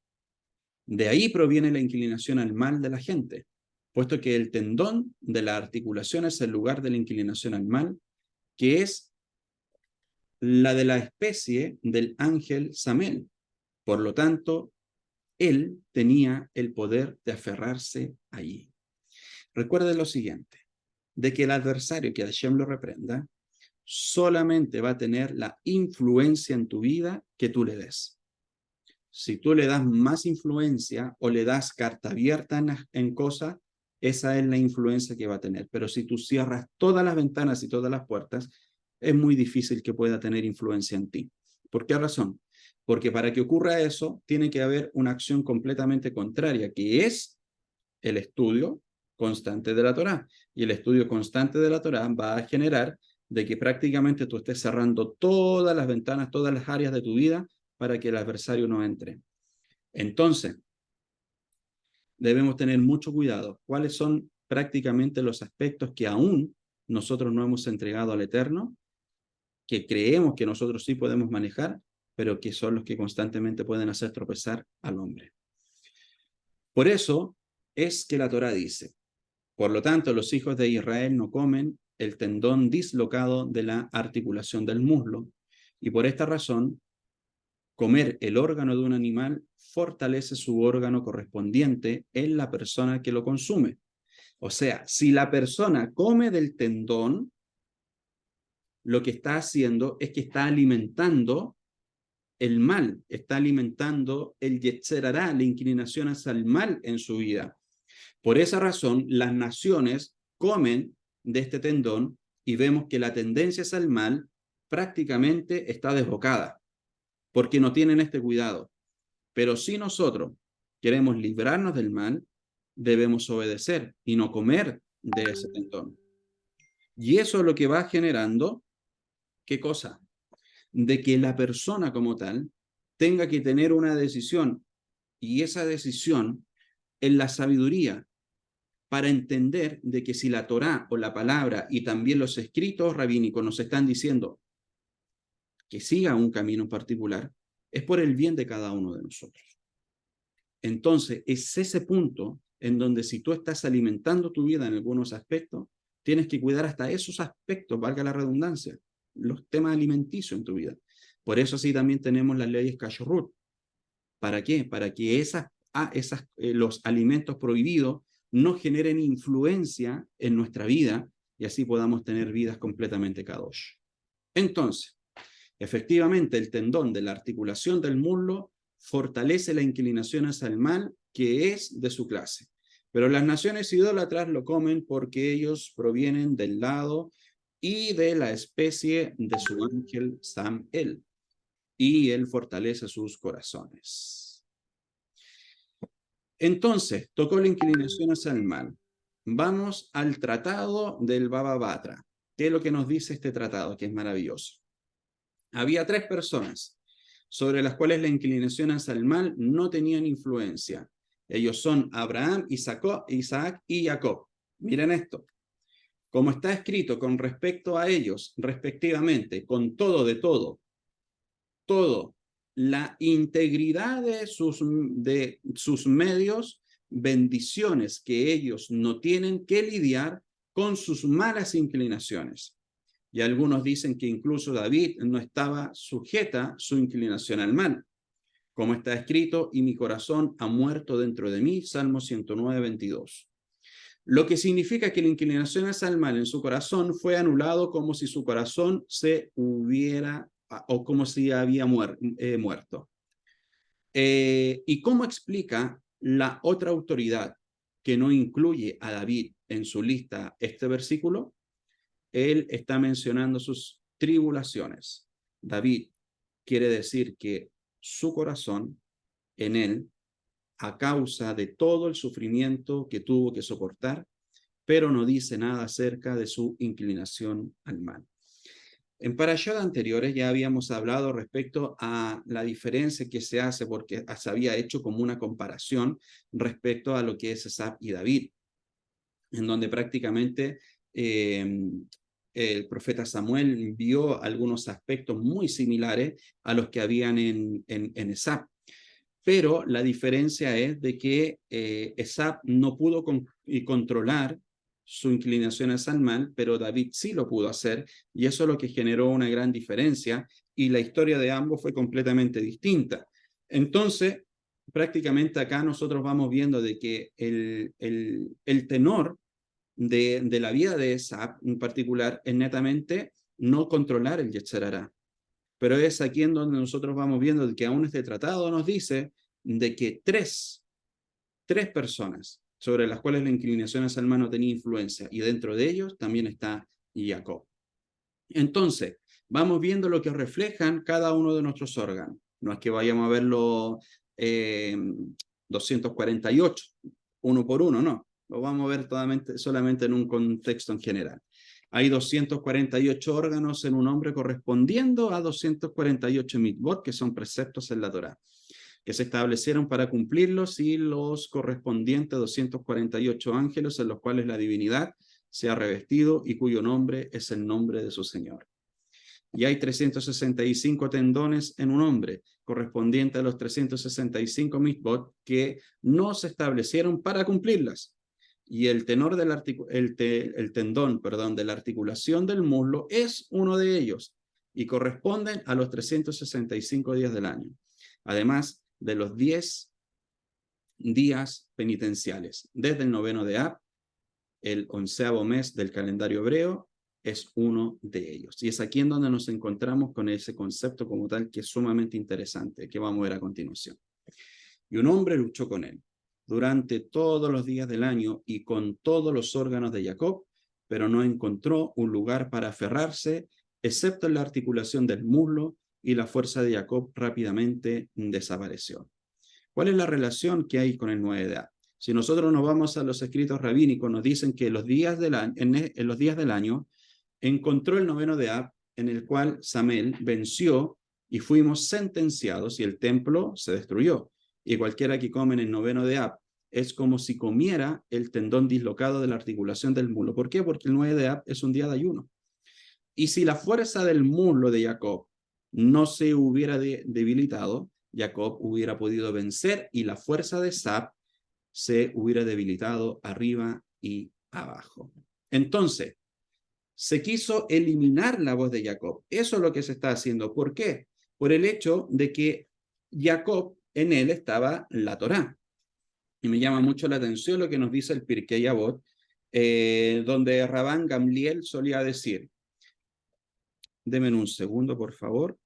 De ahí proviene la inclinación al mal de la gente, puesto que el tendón de la articulación es el lugar de la inclinación al mal, que es la de la especie del ángel Samel. Por lo tanto, él tenía el poder de aferrarse allí. Recuerde lo siguiente, de que el adversario, que Hashem lo reprenda, solamente va a tener la influencia en tu vida que tú le des. Si tú le das más influencia o le das carta abierta en cosas, esa es la influencia que va a tener. Pero si tú cierras todas las ventanas y todas las puertas, es muy difícil que pueda tener influencia en ti. ¿Por qué razón? Porque para que ocurra eso, tiene que haber una acción completamente contraria, que es el estudio constante de la Torá. Y el estudio constante de la Torá va a generar de que prácticamente tú estés cerrando todas las ventanas, todas las áreas de tu vida para que el adversario no entre. Entonces, debemos tener mucho cuidado. ¿Cuáles son prácticamente los aspectos que aún nosotros no hemos entregado al Eterno, que creemos que nosotros sí podemos manejar, pero que son los que constantemente pueden hacer tropezar al hombre? Por eso es que la Torá dice: por lo tanto, los hijos de Israel no comen el tendón dislocado de la articulación del muslo, y por esta razón, comer el órgano de un animal fortalece su órgano correspondiente en la persona que lo consume. O sea, si la persona come del tendón, lo que está haciendo es que está alimentando el mal, está alimentando el yetzer hará, la inclinación hacia el mal en su vida. Por esa razón, las naciones comen de este tendón y vemos que la tendencia hacia el mal prácticamente está desbocada, porque no tienen este cuidado. Pero si nosotros queremos librarnos del mal, debemos obedecer y no comer de ese tendón. Y eso es lo que va generando, ¿qué cosa? De que la persona como tal tenga que tener una decisión, y esa decisión en la sabiduría, para entender de que si la Torá o la palabra y también los escritos rabínicos nos están diciendo que siga un camino en particular, es por el bien de cada uno de nosotros. Entonces, es ese punto en donde si tú estás alimentando tu vida en algunos aspectos, tienes que cuidar hasta esos aspectos, valga la redundancia, los temas alimenticios en tu vida. Por eso sí también tenemos las leyes Kashrut. ¿Para qué? Para que los alimentos prohibidos no generen influencia en nuestra vida y así podamos tener vidas completamente kadosh. Entonces, efectivamente, el tendón de la articulación del muslo fortalece la inclinación hacia el mal, que es de su clase. Pero las naciones idólatras lo comen porque ellos provienen del lado y de la especie de su ángel Sam-El, y él fortalece sus corazones. Entonces, tocó la inclinación hacia el mal. Vamos al tratado del Baba Batra. ¿Qué es lo que nos dice este tratado? Que es maravilloso. Había 3 personas sobre las cuales la inclinación hacia el mal no tenían influencia. Ellos son Abraham, Isaac y Jacob. Miren esto. Como está escrito con respecto a ellos, respectivamente, con todo de todo, la integridad de sus medios, bendiciones que ellos no tienen que lidiar con sus malas inclinaciones. Y algunos dicen que incluso David no estaba sujeta su inclinación al mal. Como está escrito, y mi corazón ha muerto dentro de mí, Salmo 109, 22. Lo que significa que la inclinación hacia el mal en su corazón fue anulado como si su corazón se hubiera, o como si había muerto. ¿Y cómo explica la otra autoridad que no incluye a David en su lista este versículo? Él está mencionando sus tribulaciones. David quiere decir que su corazón en él, a causa de todo el sufrimiento que tuvo que soportar, pero no dice nada acerca de su inclinación al mal. En parashot anteriores ya habíamos hablado respecto a la diferencia que se hace, porque se había hecho como una comparación respecto a lo que es Esab y David, en donde prácticamente el profeta Samuel vio algunos aspectos muy similares a los que habían en Esab. Pero la diferencia es de que Esab no pudo controlar su inclinación hacia el mal, pero David sí lo pudo hacer, y eso es lo que generó una gran diferencia, y la historia de ambos fue completamente distinta. Entonces, prácticamente acá nosotros vamos viendo de que el tenor de la vida de Esab en particular es netamente no controlar el Yetzer Hará. Pero es aquí en donde nosotros vamos viendo que aún este tratado nos dice de que tres personas sobre las cuales la inclinación hacia el mal no tenía influencia, y dentro de ellos también está Jacob. Entonces, vamos viendo lo que reflejan cada uno de nuestros órganos. No es que vayamos a verlo 248, uno por uno, no. Lo vamos a ver solamente en un contexto en general. Hay 248 órganos en un hombre correspondiendo a 248 mitzvot, que son preceptos en la Torá, que se establecieron para cumplirlos, y los correspondientes 248 ángeles en los cuales la divinidad se ha revestido y cuyo nombre es el nombre de su Señor. Y hay 365 tendones en un hombre, correspondiente a los 365 mitzvot que no se establecieron para cumplirlas. Y el tendón de la articulación del muslo es uno de ellos, y corresponden a los 365 días del año, además de los 10 días penitenciales, desde el 9º de Ab, el 11º mes del calendario hebreo, es uno de ellos. Y es aquí en donde nos encontramos con ese concepto como tal, que es sumamente interesante, que vamos a ver a continuación. Y un hombre luchó con él durante todos los días del año y con todos los órganos de Jacob, pero no encontró un lugar para aferrarse, excepto en la articulación del muslo, y la fuerza de Jacob rápidamente desapareció. ¿Cuál es la relación que hay con el 9 de Ab? Si nosotros nos vamos a los escritos rabínicos, nos dicen que en los días del año encontró el 9º de Ab, en el cual Samel venció y fuimos sentenciados, y el templo se destruyó. Y cualquiera que come en el 9º de Ab es como si comiera el tendón dislocado de la articulación del muslo. ¿Por qué? Porque el 9 de Ab es un día de ayuno. Y si la fuerza del muslo de Jacob no se hubiera debilitado, Jacob hubiera podido vencer y la fuerza de Sab se hubiera debilitado arriba y abajo. Entonces, se quiso eliminar la voz de Jacob. Eso es lo que se está haciendo. ¿Por qué? Por el hecho de que Jacob, en él estaba la Torá. Y me llama mucho la atención lo que nos dice el Pirkei Avot, donde Rabán Gamliel solía decir, denme un segundo, por favor.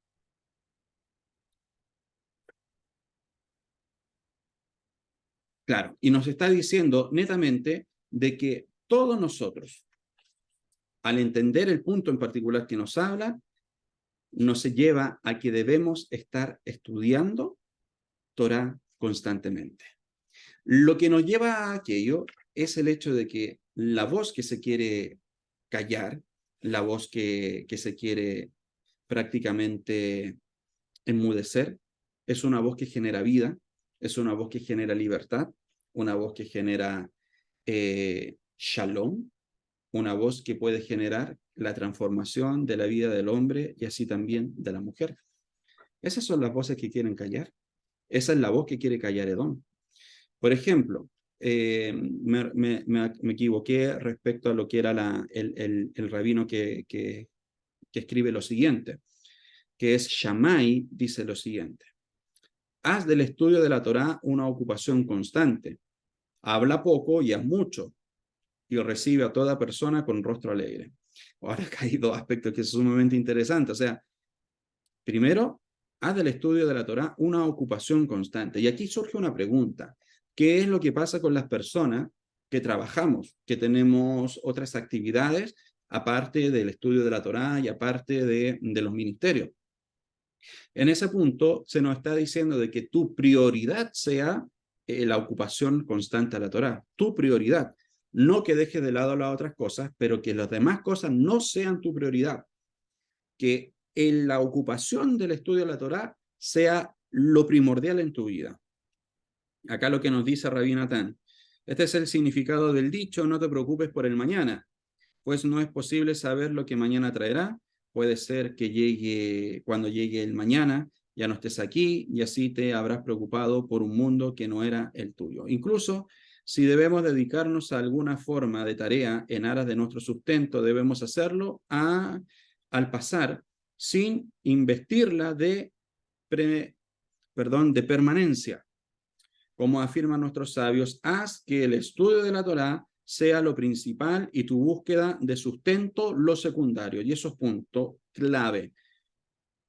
Claro, y nos está diciendo netamente de que todos nosotros, al entender el punto en particular que nos habla, nos lleva a que debemos estar estudiando Torá constantemente. Lo que nos lleva a aquello es el hecho de que la voz que se quiere callar, la voz que se quiere prácticamente enmudecer, es una voz que genera vida, es una voz que genera libertad, una voz que genera shalom, una voz que puede generar la transformación de la vida del hombre y así también de la mujer. Esas son las voces que quieren callar. Esa es la voz que quiere callar Edom. Por ejemplo, me equivoqué respecto a lo que era el rabino que escribe lo siguiente, que es Shammai, dice lo siguiente: haz del estudio de la Torá una ocupación constante, habla poco y haz mucho, y recibe a toda persona con rostro alegre. Ahora acá hay dos aspectos que son sumamente interesantes. O sea, primero, haz del estudio de la Torá una ocupación constante. Y aquí surge una pregunta. ¿Qué es lo que pasa con las personas que trabajamos, que tenemos otras actividades aparte del estudio de la Torá y aparte de los ministerios? En ese punto se nos está diciendo de que tu prioridad sea la ocupación constante a la Torá. Tu prioridad. No que dejes de lado las otras cosas, pero que las demás cosas no sean tu prioridad. Que en la ocupación del estudio de la Torá sea lo primordial en tu vida. Acá lo que nos dice Rabí Natán: este es el significado del dicho, no te preocupes por el mañana, pues no es posible saber lo que mañana traerá. Puede ser que llegue, cuando llegue el mañana, ya no estés aquí y así te habrás preocupado por un mundo que no era el tuyo. Incluso si debemos dedicarnos a alguna forma de tarea en aras de nuestro sustento, debemos hacerlo al pasar sin investirla de permanencia. Como afirman nuestros sabios, haz que el estudio de la Torá sea lo principal y tu búsqueda de sustento lo secundario. Y eso es punto clave.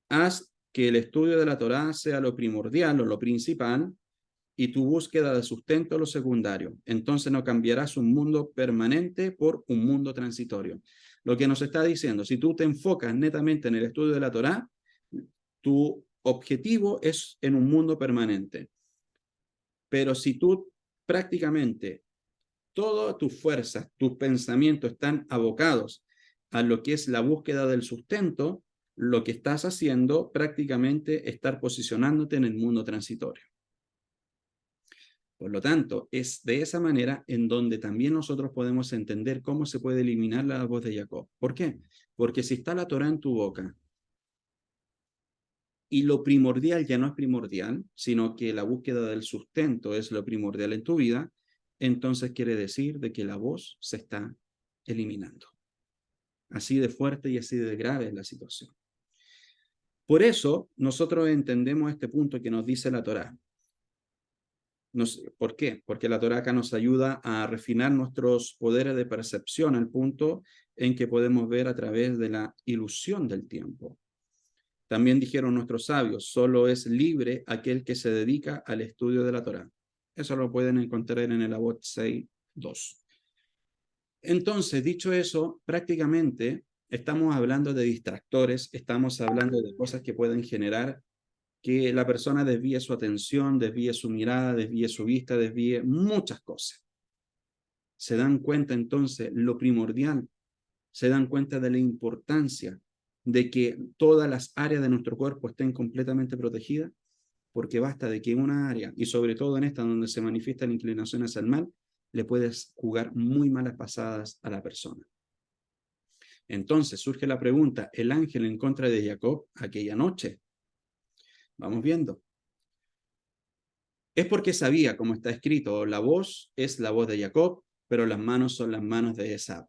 Haz que el estudio de la Torá sea lo primordial o lo principal y tu búsqueda de sustento lo secundario. Entonces no cambiarás un mundo permanente por un mundo transitorio. Lo que nos está diciendo, si tú te enfocas netamente en el estudio de la Torá, tu objetivo es en un mundo permanente. Pero si tú prácticamente todas tus fuerzas, tus pensamientos están abocados a lo que es la búsqueda del sustento, lo que estás haciendo prácticamente es estar posicionándote en el mundo transitorio. Por lo tanto, es de esa manera en donde también nosotros podemos entender cómo se puede eliminar la voz de Jacob. ¿Por qué? Porque si está la Torá en tu boca y lo primordial ya no es primordial, sino que la búsqueda del sustento es lo primordial en tu vida, entonces quiere decir de que la voz se está eliminando. Así de fuerte y así de grave es la situación. Por eso nosotros entendemos este punto que nos dice la Torá. ¿Por qué? Porque la Torá acá nos ayuda a refinar nuestros poderes de percepción al punto en que podemos ver a través de la ilusión del tiempo. También dijeron nuestros sabios, solo es libre aquel que se dedica al estudio de la Torá. Eso lo pueden encontrar en el Avot 6.2. Entonces, dicho eso, prácticamente estamos hablando de distractores, estamos hablando de cosas que pueden generar que la persona desvíe su atención, desvíe su mirada, desvíe su vista, desvíe muchas cosas. Se dan cuenta entonces lo primordial, se dan cuenta de la importancia de que todas las áreas de nuestro cuerpo estén completamente protegidas, porque basta de que una área, y sobre todo en esta donde se manifiesta la inclinación hacia el mal, le puedes jugar muy malas pasadas a la persona. Entonces surge la pregunta, ¿el ángel en contra de Jacob aquella noche? Vamos viendo. Es porque sabía, como está escrito, la voz es la voz de Jacob, pero las manos son las manos de Esab.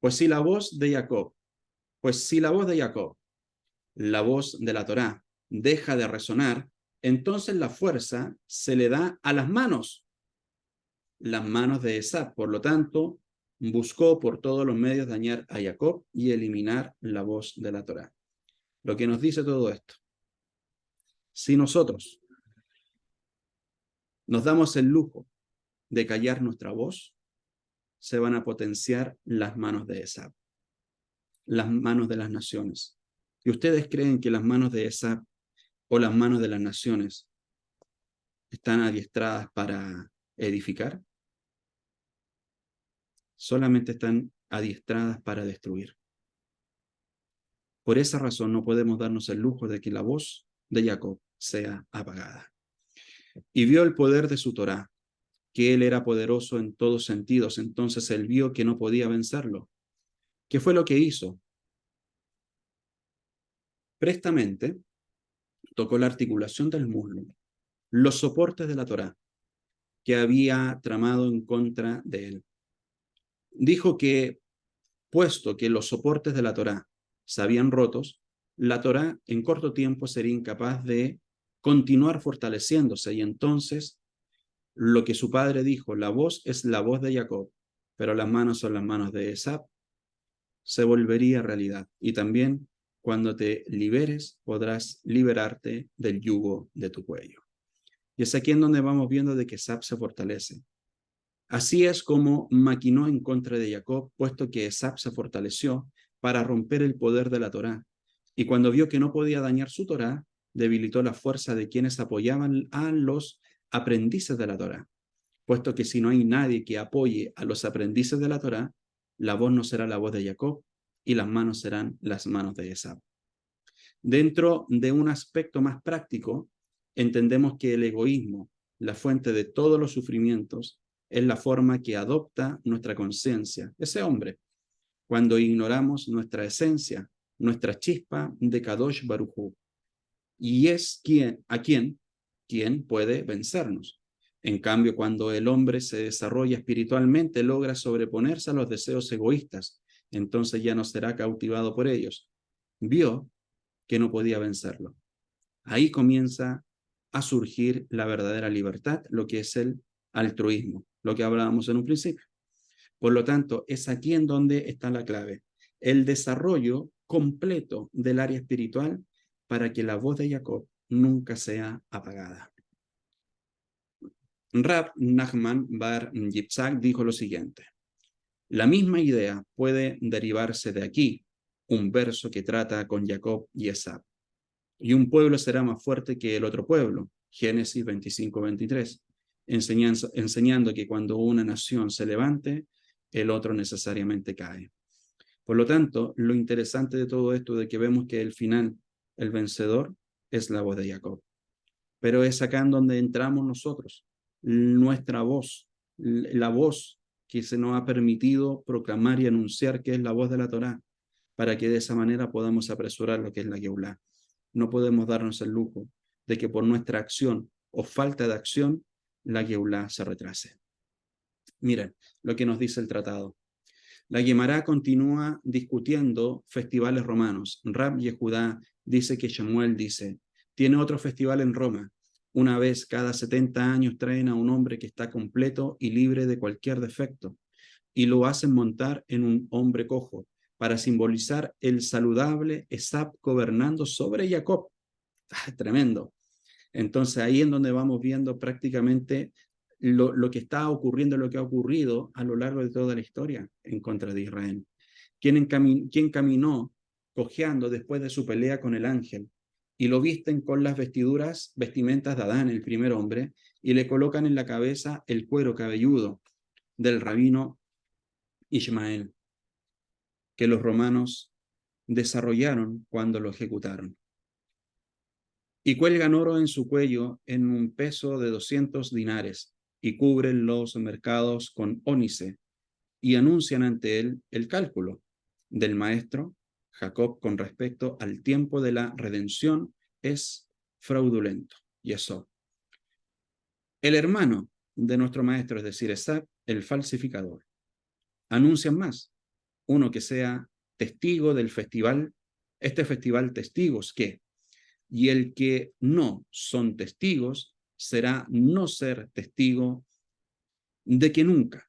Pues si la voz de Jacob, la voz de la Torá, deja de resonar, entonces la fuerza se le da a las manos de Esab. Por lo tanto, buscó por todos los medios dañar a Jacob y eliminar la voz de la Torá. Lo que nos dice todo esto, si nosotros nos damos el lujo de callar nuestra voz, se van a potenciar las manos de Esab, las manos de las naciones. ¿Y ustedes creen que las manos de Esab o las manos de las naciones están adiestradas para edificar? Solamente están adiestradas para destruir. Por esa razón no podemos darnos el lujo de que la voz de Jacob sea apagada. Y vio el poder de su Torá, que él era poderoso en todos sentidos. Entonces él vio que no podía vencerlo. ¿Qué fue lo que hizo? Prestamente tocó la articulación del muslo, los soportes de la Torá que había tramado en contra de él. Dijo que, puesto que los soportes de la Torá se habían rotos, la Torá en corto tiempo sería incapaz de continuar fortaleciéndose, y entonces lo que su padre dijo, la voz es la voz de Jacob, pero las manos son las manos de Esab, se volvería realidad. Y también cuando te liberes, podrás liberarte del yugo de tu cuello. Y es aquí en donde vamos viendo de que Esab se fortalece. Así es como maquinó en contra de Jacob, puesto que Esab se fortaleció para romper el poder de la Torá. Y cuando vio que no podía dañar su Torá, debilitó la fuerza de quienes apoyaban a los aprendices de la Torá. Puesto que si no hay nadie que apoye a los aprendices de la Torá, la voz no será la voz de Jacob y las manos serán las manos de Esab. Dentro de un aspecto más práctico, entendemos que el egoísmo, la fuente de todos los sufrimientos, es la forma que adopta nuestra conciencia, ese hombre, cuando ignoramos nuestra esencia, nuestra chispa de Kadosh Baruj Hu. Y es quien puede vencernos. En cambio, cuando el hombre se desarrolla espiritualmente, logra sobreponerse a los deseos egoístas, entonces ya no será cautivado por ellos. Vio que no podía vencerlo. Ahí comienza a surgir la verdadera libertad, lo que es el altruismo, lo que hablábamos en un principio. Por lo tanto, es aquí en donde está la clave, el desarrollo completo del área espiritual para que la voz de Jacob nunca sea apagada. Rab Nachman Bar Yitzhak dijo lo siguiente: la misma idea puede derivarse de aquí, un verso que trata con Jacob y Esab. Y un pueblo será más fuerte que el otro pueblo, Génesis 25-23, enseñando que cuando una nación se levante, el otro necesariamente cae. Por lo tanto, lo interesante de todo esto de que vemos que el final, el vencedor, es la voz de Jacob. Pero es acá en donde entramos nosotros, nuestra voz, la voz que se nos ha permitido proclamar y anunciar que es la voz de la Torá, para que de esa manera podamos apresurar lo que es la Geulá. No podemos darnos el lujo de que por nuestra acción o falta de acción la Geulá se retrase. Miren lo que nos dice el tratado. La Guemará continúa discutiendo festivales romanos. Rab Yehudá dice que Shemuel dice, tiene otro festival en Roma. Una vez cada 70 años traen a un hombre que está completo y libre de cualquier defecto y lo hacen montar en un hombre cojo para simbolizar el saludable Esab gobernando sobre Jacob. Tremendo. Entonces ahí en donde vamos viendo prácticamente lo que está ocurriendo, lo que ha ocurrido a lo largo de toda la historia en contra de Israel. ¿Quién caminó cojeando después de su pelea con el ángel? Y lo visten con las vestimentas de Adán, el primer hombre, y le colocan en la cabeza el cuero cabelludo del rabino Ismael, que los romanos desarrollaron cuando lo ejecutaron. Y cuelgan oro en su cuello en un peso de 200 dinares y cubren los mercados con ónice y anuncian ante él el cálculo. del maestro Jacob con respecto al tiempo de la redención es fraudulento, y eso. El hermano de nuestro maestro, es decir, Esab, el falsificador, anuncian más, uno que sea testigo del festival, este festival testigos que, y el que no son testigos será no ser testigo de que nunca,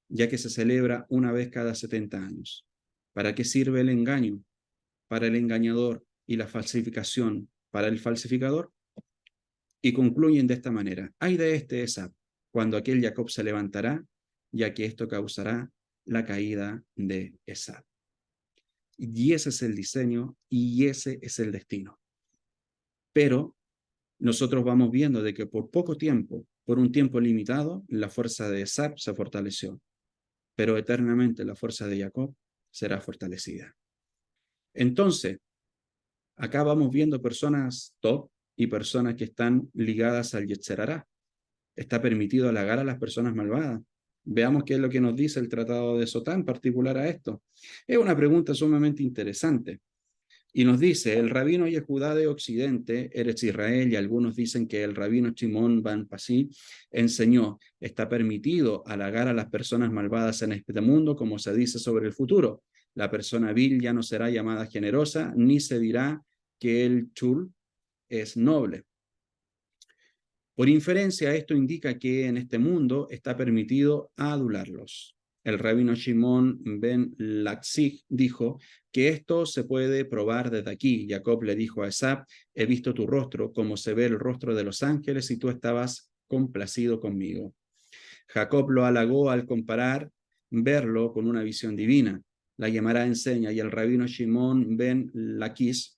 ya que se celebra una vez cada 70 años. ¿Para qué sirve el engaño? Para el engañador, y la falsificación para el falsificador. Y concluyen de esta manera: ay de este Esab, cuando aquel Jacob se levantará, ya que esto causará la caída de Esab. Y ese es el diseño y ese es el destino. Pero nosotros vamos viendo de que por poco tiempo, por un tiempo limitado, la fuerza de Esab se fortaleció, pero eternamente la fuerza de Jacob será fortalecida. Entonces, acá vamos viendo personas top y personas que están ligadas al Yetzer Hará. Está permitido halagar a las personas malvadas. Veamos qué es lo que nos dice el Tratado de Sotá en particular a esto. Es una pregunta sumamente interesante. Y nos dice: el rabino Yehudá de Occidente, Eretz Israel, y algunos dicen que el rabino Shimon ben Pasi enseñó: está permitido halagar a las personas malvadas en este mundo, como se dice sobre el futuro. La persona vil ya no será llamada generosa, ni se dirá que el chul es noble. Por inferencia, esto indica que en este mundo está permitido adularlos. El rabino Shimon ben Latzig dijo que esto se puede probar desde aquí. Jacob le dijo a Esab: he visto tu rostro como se ve el rostro de los ángeles y tú estabas complacido conmigo. Jacob lo halagó al comparar verlo con una visión divina. La Gemara enseña, y el rabino Shimon ben Laquish,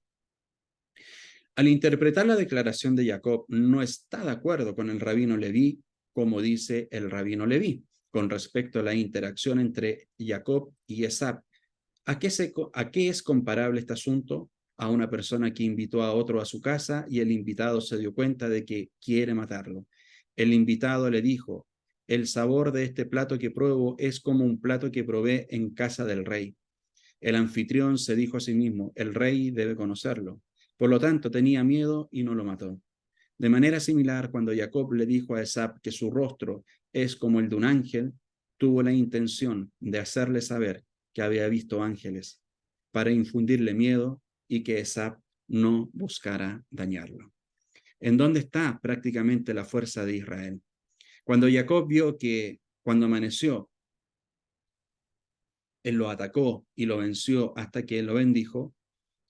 al interpretar la declaración de Jacob, no está de acuerdo con el rabino Leví, como dice el rabino Leví, con respecto a la interacción entre Jacob y Esab. ¿A qué es comparable este asunto? A una persona que invitó a otro a su casa y el invitado se dio cuenta de que quiere matarlo. El invitado le dijo: el sabor de este plato que pruebo es como un plato que probé en casa del rey. El anfitrión se dijo a sí mismo: el rey debe conocerlo. Por lo tanto, tenía miedo y no lo mató. De manera similar, cuando Jacob le dijo a Esab que su rostro es como el de un ángel, tuvo la intención de hacerle saber que había visto ángeles, para infundirle miedo y que Esab no buscara dañarlo. ¿En dónde está prácticamente la fuerza de Israel? Cuando Jacob vio que cuando amaneció, él lo atacó y lo venció hasta que él lo bendijo,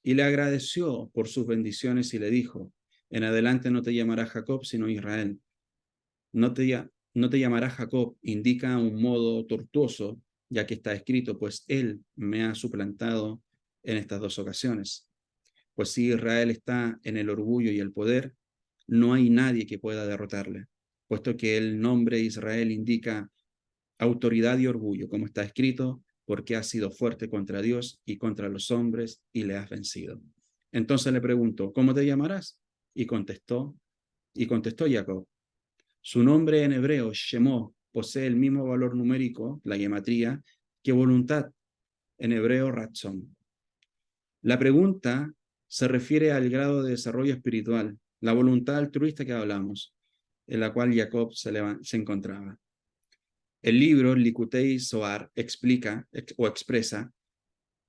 y le agradeció por sus bendiciones y le dijo: en adelante no te llamarás Jacob, sino Israel. No te llamarás Jacob, indica un modo tortuoso, ya que está escrito: pues él me ha suplantado en estas dos ocasiones. Pues si Israel está en el orgullo y el poder, no hay nadie que pueda derrotarle, puesto que el nombre Israel indica autoridad y orgullo, como está escrito: porque has sido fuerte contra Dios y contra los hombres y le has vencido. Entonces le preguntó: ¿cómo te llamarás? Y contestó Jacob. Su nombre en hebreo, Shemó, posee el mismo valor numérico, la gematría, que voluntad, en hebreo, Ratzon. La pregunta se refiere al grado de desarrollo espiritual, la voluntad altruista que hablamos, en la cual Jacob se encontraba. El libro Likutei Zohar explica o expresa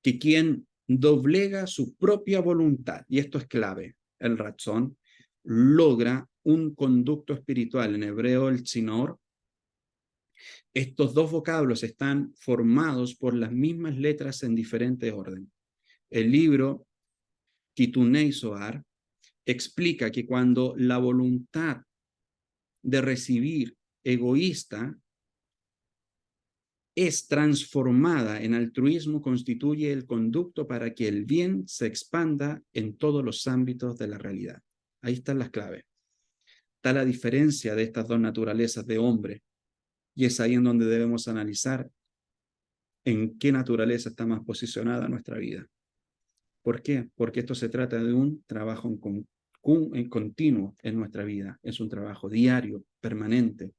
que quien doblega su propia voluntad, y esto es clave, el Ratzon, logra un conducto espiritual, en hebreo el Tzinor. Estos dos vocablos están formados por las mismas letras en diferente orden. El libro Kitunei Zohar explica que cuando la voluntad de recibir egoísta es transformada en altruismo, constituye el conducto para que el bien se expanda en todos los ámbitos de la realidad. Ahí están las claves. Está la diferencia de estas dos naturalezas de hombre, y es ahí en donde debemos analizar en qué naturaleza está más posicionada nuestra vida. ¿Por qué? Porque esto se trata de un trabajo en continuo en nuestra vida. Es un trabajo diario, permanente,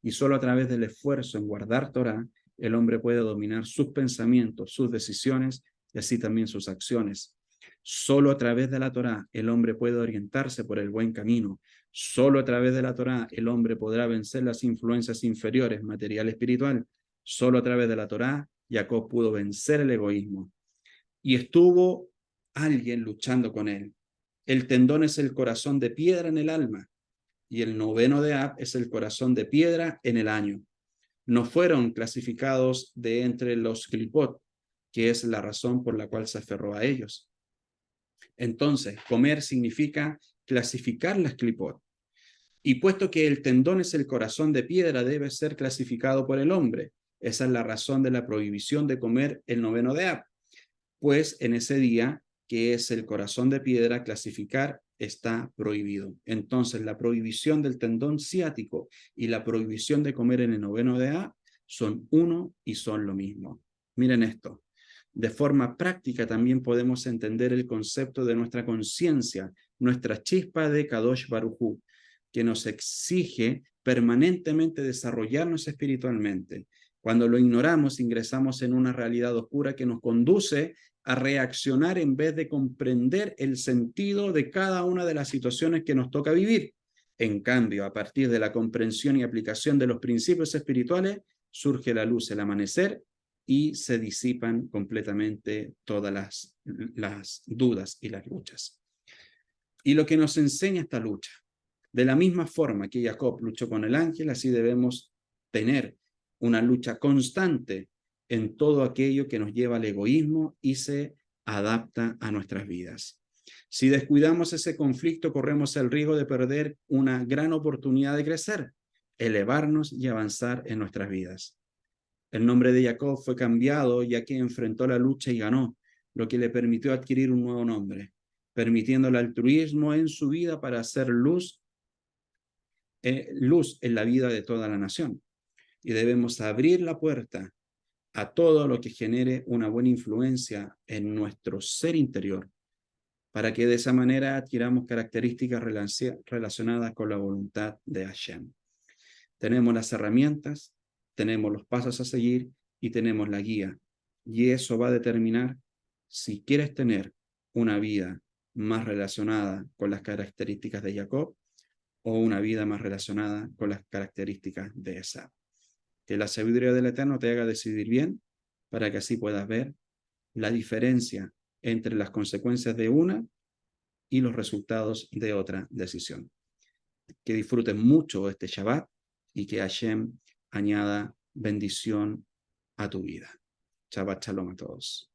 y solo a través del esfuerzo en guardar Torah el hombre puede dominar sus pensamientos, sus decisiones y así también sus acciones. Solo a través de la Torá el hombre puede orientarse por el buen camino. Solo a través de la Torá el hombre podrá vencer las influencias inferiores, material, espiritual. Solo a través de la Torá Jacob pudo vencer el egoísmo. Y estuvo alguien luchando con él. El tendón es el corazón de piedra en el alma y el noveno de Ab es el corazón de piedra en el año. No fueron clasificados de entre los clipot, que es la razón por la cual se aferró a ellos. Entonces, comer significa clasificar las clipot. Y puesto que el tendón es el corazón de piedra, debe ser clasificado por el hombre. Esa es la razón de la prohibición de comer el noveno de Ab. Pues en ese día, que es el corazón de piedra, clasificar está prohibido. Entonces, la prohibición del tendón ciático y la prohibición de comer en el noveno de Ab son uno y son lo mismo. Miren esto. De forma práctica también podemos entender el concepto de nuestra conciencia, nuestra chispa de Kadosh Baruj Hu, que nos exige permanentemente desarrollarnos espiritualmente. Cuando lo ignoramos, ingresamos en una realidad oscura que nos conduce a reaccionar en vez de comprender el sentido de cada una de las situaciones que nos toca vivir. En cambio, a partir de la comprensión y aplicación de los principios espirituales, surge la luz, el amanecer, y se disipan completamente todas las dudas y las luchas. Y lo que nos enseña esta lucha, de la misma forma que Jacob luchó con el ángel, así debemos tener una lucha constante en todo aquello que nos lleva al egoísmo y se adapta a nuestras vidas. Si descuidamos ese conflicto, corremos el riesgo de perder una gran oportunidad de crecer, elevarnos y avanzar en nuestras vidas. El nombre de Jacob fue cambiado ya que enfrentó la lucha y ganó, lo que le permitió adquirir un nuevo nombre, permitiendo el altruismo en su vida para hacer luz en la vida de toda la nación. Y debemos abrir la puerta a todo lo que genere una buena influencia en nuestro ser interior, para que de esa manera adquiramos características relacionadas con la voluntad de Hashem. Tenemos las herramientas, tenemos los pasos a seguir y tenemos la guía. Y eso va a determinar si quieres tener una vida más relacionada con las características de Jacob o una vida más relacionada con las características de Esaú. Que la sabiduría del Eterno te haga decidir bien para que así puedas ver la diferencia entre las consecuencias de una y los resultados de otra decisión. Que disfruten mucho este Shabbat y que Hashem añada bendición a tu vida. Shabbat Shalom a todos.